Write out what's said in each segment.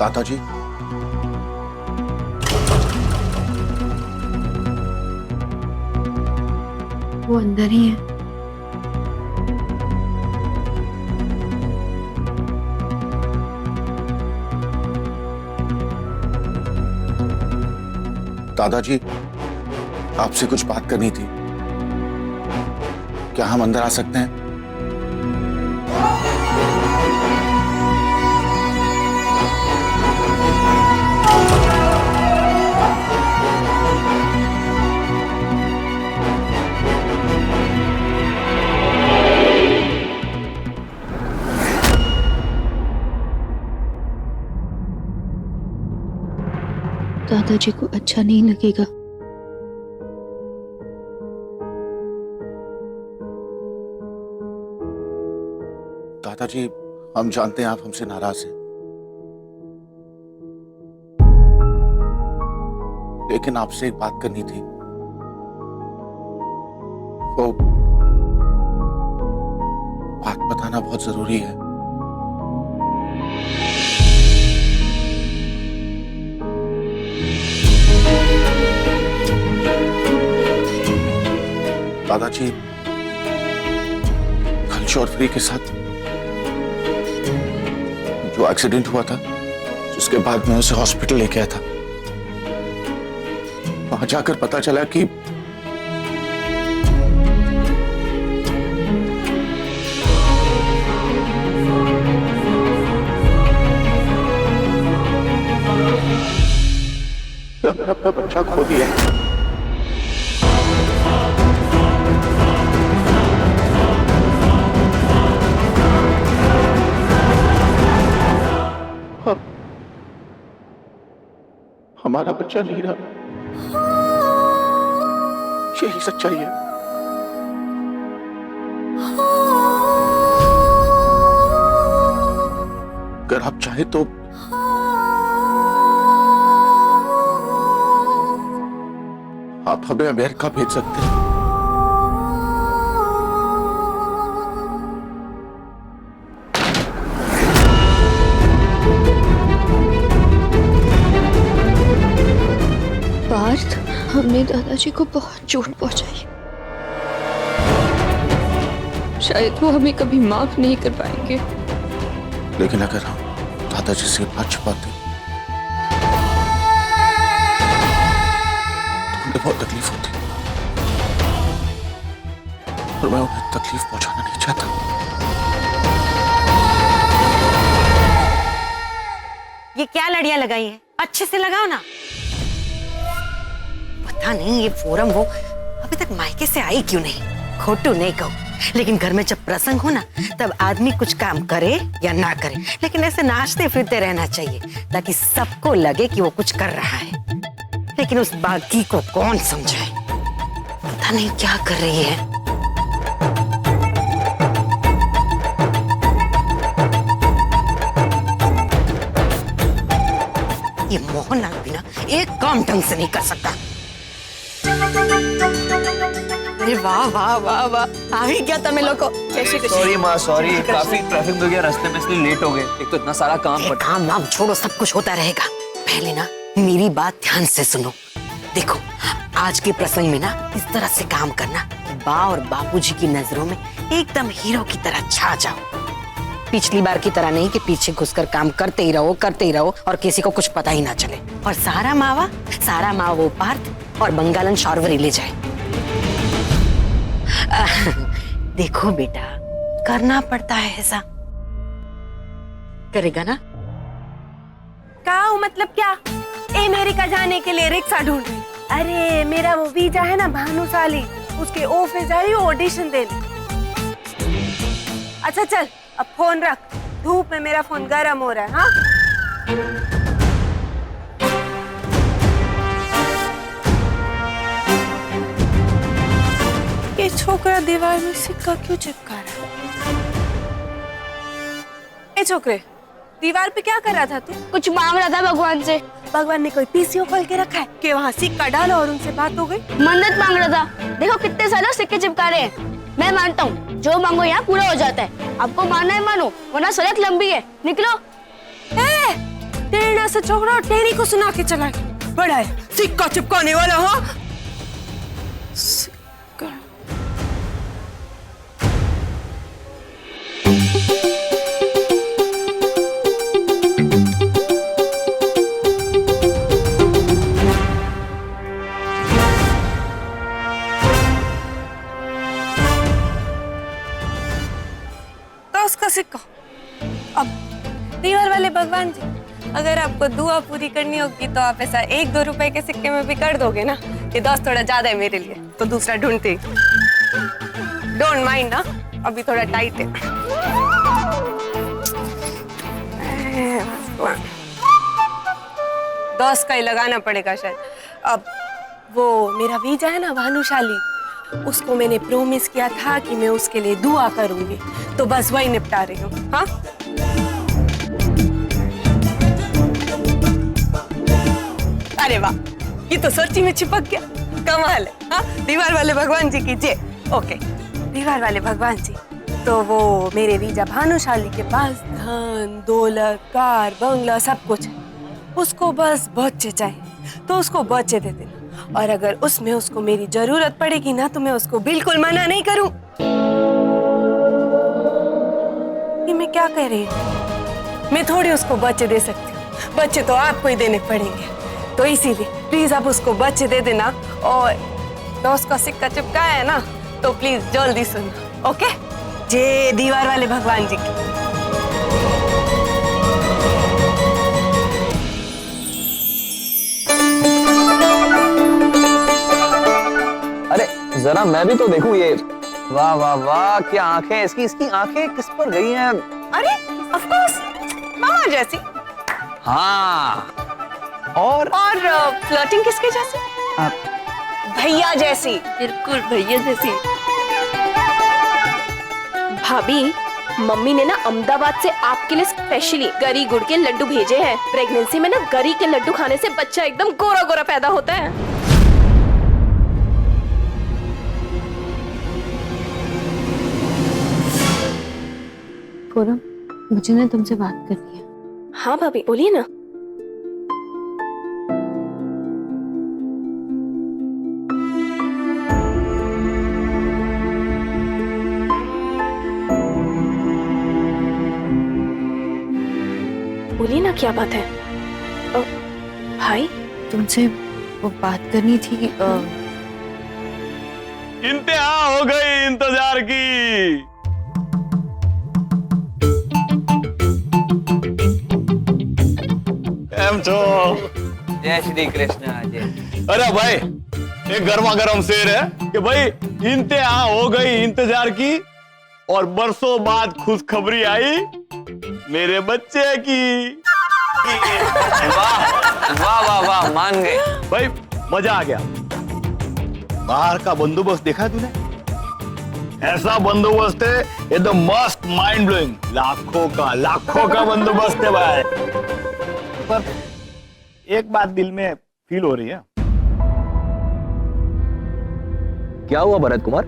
दादाजी, वो अंदर ही है। दादाजी, आपसे कुछ बात करनी थी। क्या हम अंदर आ सकते हैं? दादाजी को अच्छा नहीं लगेगा। दादाजी, हम जानते हैं आप हमसे नाराज हैं, लेकिन आपसे एक बात करनी थी। वो बात बताना बहुत जरूरी है। दादाजी, कल चौधरी के साथ जो एक्सीडेंट हुआ था, जिसके बाद मैं उसे हॉस्पिटल लेके आया था, वहां जाकर पता चला कि अपना बच्चा खो दिया है। हमारा बच्चा नहीं रहा, यही सच्चाई है। अगर आप चाहे तो आप हमें अमेरिका भेज सकते हैं। पार्थ, हमने दादाजी को बहुत चोट पहुंचाई। शायद वो हमें कभी माफ नहीं कर पाएंगे। लेकिन अगर हम दादाजी से बात छुपाते तो उन्हें बहुत तकलीफ होती, और मैं उन्हें तकलीफ पहुंचाना नहीं चाहता। ये क्या लड़ियां लगाई है? अच्छे से लगाओ ना। पता नहीं ये फोरम वो अभी तक मायके से आई क्यों नहीं। खोटू नहीं कहूं, लेकिन घर में जब प्रसंग हो ना, तब आदमी कुछ काम करे या ना करे, लेकिन ऐसे नाचते फिरते रहना चाहिए ताकि सबको लगे कि वो कुछ कर रहा है। लेकिन उस बागी को कौन समझाए, पता नहीं क्या कर रही है। ये मोहनलाल बिना एक काम ढंग से नहीं कर सकता। अरे वाह वाह वाह वाह, आ ही गया तमिल लोगों को। सॉरी माँ, सॉरी, काफी ट्रैफिक हो गया रास्ते में, इसलिए लेट हो गए। एक तो इतना सारा काम पड़ा। काम वाम छोड़ो, सब कुछ होता रहेगा। पहले ना मेरी बात ध्यान से सुनो। देखो, आज के प्रसंग में ना इस तरह से काम करना कि बा और बापूजी की नजरों में एकदम हीरो की तरह छा जाओ। पिछली बार की तरह नहीं कि पीछे घुसकर काम करते ही रहो और किसी को कुछ पता ही ना चले, और सारा मावा वो पार्थ और बंगालन शॉर्वरी ले जाए। देखो बेटा, करना पड़ता है ऐसा। करेगा ना? क्या मतलब क्या? अमेरिका जाने के लिए रिक्शा ढूंढ रही। अरे मेरा वो वीजा है ना भानुशाली, उसके ऑफिस जा रही हूँ ऑडिशन देने। अच्छा चल, अब फोन रख, धूप में मेरा फोन गर्म हो रहा है। हाँ, ये छोकरा दीवार में सिक्का क्यों चिपका रहा है? ए छोकरे, दीवार पे क्या कर रहा था तू? कुछ मांग रहा था भगवान से। भगवान ने कोई पीसीओ खोल के रखा है कि वहाँ सिक्का डालो और उनसे बात हो गई? मन्नत मांग रहा था। देखो कितने सारे सिक्के चिपका रहे हैं। मैं मानता हूँ, जो मांगो यहाँ पूरा हो जाता है। आपको मानना है मानो, वरना सड़क लंबी है। निकलो। टेढ़ा सा छोकरा टेढ़ी को सुना के चला गया। बड़ा है सिक्का चिपकाने वाला। हाँ सिक्का। तो उसका सिक्का। अब दीवार वाले भगवान जी, अगर आपको दुआ पूरी करनी होगी तो आप ऐसा 1-2 रुपए के सिक्के में भी कर दोगे ना कि 10 थोड़ा ज्यादा है मेरे लिए, तो दूसरा ढूंढते। डोंट माइंड ना, अभी थोड़ा टाइट है। 10 का ही लगाना पड़ेगा शायद। अब वो मेरा वीजा है ना भानुशाली, उसको मैंने प्रोमिस किया था कि मैं उसके लिए दुआ करूंगी, तो बस वही निपटा रही हूँ। हाँ अरे वाह, ये तो सच्ची में चिपक गया, कमाल है। हाँ दीवार वाले भगवान जी की जय। ओके दीवार वाले भगवान जी, तो वो मेरे वीजा भानुशाली के पास धन दौलत कार बंगला सब कुछ है, उसको बस बच्चे चाहिए तो उसको बच्चे दे देना, और अगर उसमें उसको मेरी जरूरत पड़ेगी ना तो मैं उसको बिल्कुल मना नहीं करूं। ये मैं क्या कह रही हूँ, मैं थोड़ी उसको बच्चे दे सकती हूँ, बच्चे तो आपको ही देने पड़ेंगे, तो इसीलिए प्लीज आप उसको बच्चे दे देना। और तो उसका सिक्का चिपकाया है ना, तो प्लीज जल्दी सुनना। ओके जय दीवार वाले भगवान जी की। अरे जरा मैं भी तो देखूं ये। वाह वाह वाह, क्या आंखें इसकी, इसकी आंखें किस पर गई हैं? अरे ऑफ कोर्स मामा जैसी। हाँ और फ्लर्टिंग किसके जैसी? भैया जैसी। बिल्कुल भैया जैसी। भाभी, मम्मी ने ना अहमदाबाद से आपके लिए स्पेशली गरी गुड़ के लड्डू भेजे हैं। प्रेगनेंसी में ना गरी के लड्डू खाने से बच्चा एकदम गोरा गोरा पैदा होता है। पूनम, मुझे ना तुमसे बात करनी है। हाँ भाभी बोलिए ना। बोलिए ना क्या बात है। भाई तुमसे वो बात करनी थी। इंतहा हो गई इंतजार की। एम छो। जय श्री कृष्ण। जय। अरे भाई एक गर्मा गर्म शेर है कि भाई इंतहा हो गई इंतजार की, और बरसों बाद खुशखबरी आई मेरे बच्चे की। वाह वाह वाह वाह, मान गए भाई, मजा आ गया। बाहर का बंदोबस्त देखा तूने? ऐसा बंदोबस्त है एकदम मस्त, माइंड ब्लोइंग, लाखों का बंदोबस्त है भाई। पर एक बात दिल में फील हो रही है। क्या हुआ भरत कुमार?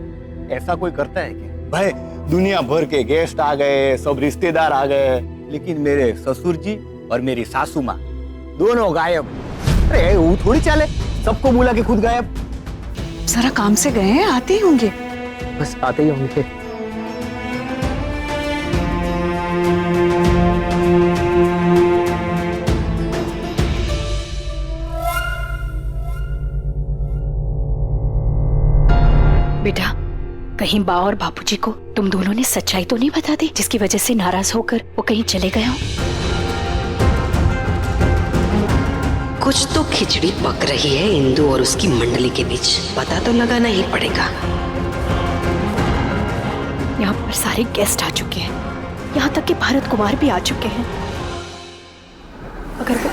ऐसा कोई करता है क्या भाई? दुनिया भर के गेस्ट आ गए, सब रिश्तेदार आ गए, लेकिन मेरे ससुर जी और मेरी सासू माँ दोनों गायब। अरे वो थोड़ी चाले सबको बुला के खुद गायब। जरा काम से गए हैं, आते ही होंगे। बस आते ही होंगे। बेटा, कहीं बा और बापूजी को तुम दोनों ने सच्चाई तो नहीं बता दी, जिसकी वजह से नाराज होकर वो कहीं चले गए हो? कुछ तो खिचड़ी पक रही है इंदु और उसकी मंडली के बीच, पता तो लगाना ही पड़ेगा। यहाँ पर सारे गेस्ट आ चुके हैं, यहाँ तक कि भरत कुमार भी आ चुके हैं। अगर वो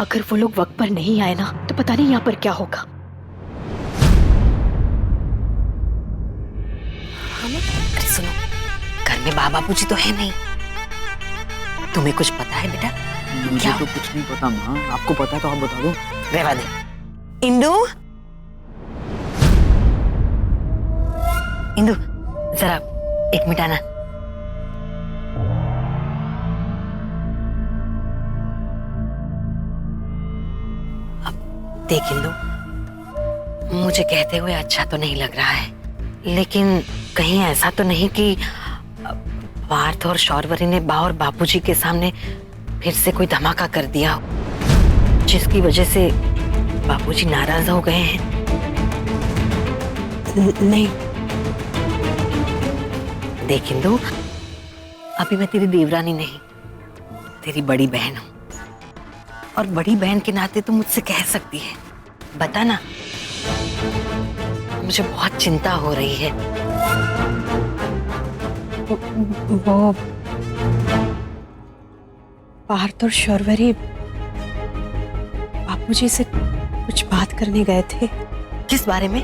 अगर वो लोग वक्त पर नहीं आए ना, तो पता नहीं यहाँ पर क्या होगा। अरे सुनो, घर में बाबा पूजी तो है नहीं। तुम्हें कुछ पता है बेटा? मुझे तो कुछ नहीं पता माँ, आपको पता है तो आप बता दो। रहवा दे, इंदु, इंदु जरा 1 मिनट आना। अब देख इंदु, मुझे कहते हुए अच्छा तो नहीं लग रहा है, लेकिन कहीं ऐसा तो नहीं कि पार्थ और शौरवरी ने बा और बापूजी के सामने फिर से कोई धमाका कर दिया हो, जिसकी वजह से बापूजी नाराज हो गए हैं। नहीं देख इंदु, अभी मैं तेरी देवरानी नहीं, तेरी बड़ी बहन हूं, और बड़ी बहन के नाते तू मुझसे कह सकती है, बता ना। मुझे बहुत चिंता हो रही है। वो पार्थ और शौरवरी बापूजी से कुछ बात करने गए थे। किस बारे में?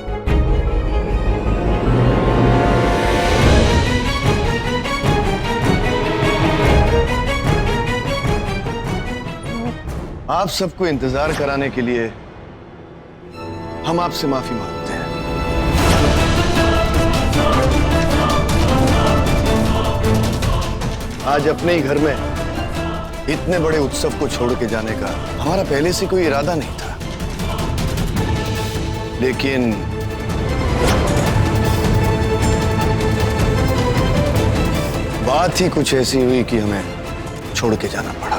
आप सबको इंतजार कराने के लिए हम आपसे माफी मांगते हैं। आज अपने ही घर में इतने बड़े उत्सव को छोड़ के जाने का हमारा पहले से कोई इरादा नहीं था, लेकिन बात ही कुछ ऐसी हुई कि हमें छोड़ के जाना पड़ा।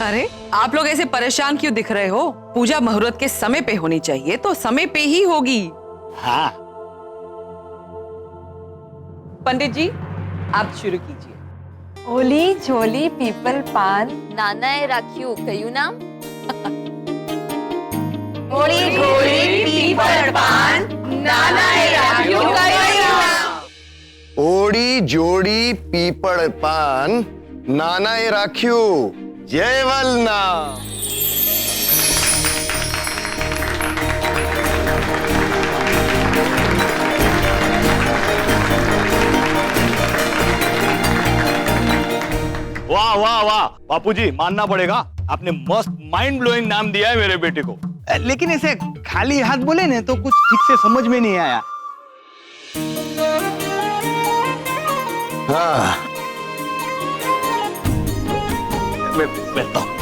अरे आप लोग ऐसे परेशान क्यों दिख रहे हो? पूजा मुहूर्त के समय पे होनी चाहिए तो समय पे ही होगी। हाँ। पंडित जी आप शुरू कीजिए। ओली झोली पीपल पान नानाए राख्यू कયું નામ? ओली झोली पीपल पान नानाए राख्यू कયું નામ? ओड़ी जोड़ी पीपड़ पान नानाए राख्यू जय वलना। वाह वाह वाह बापूजी, मानना पड़ेगा, आपने मस्त माइंड ब्लोइंग नाम दिया है मेरे बेटे को। लेकिन ऐसे खाली हाथ बोले ना तो कुछ ठीक से समझ में नहीं आया। हाँ, मैं बैठता हूं।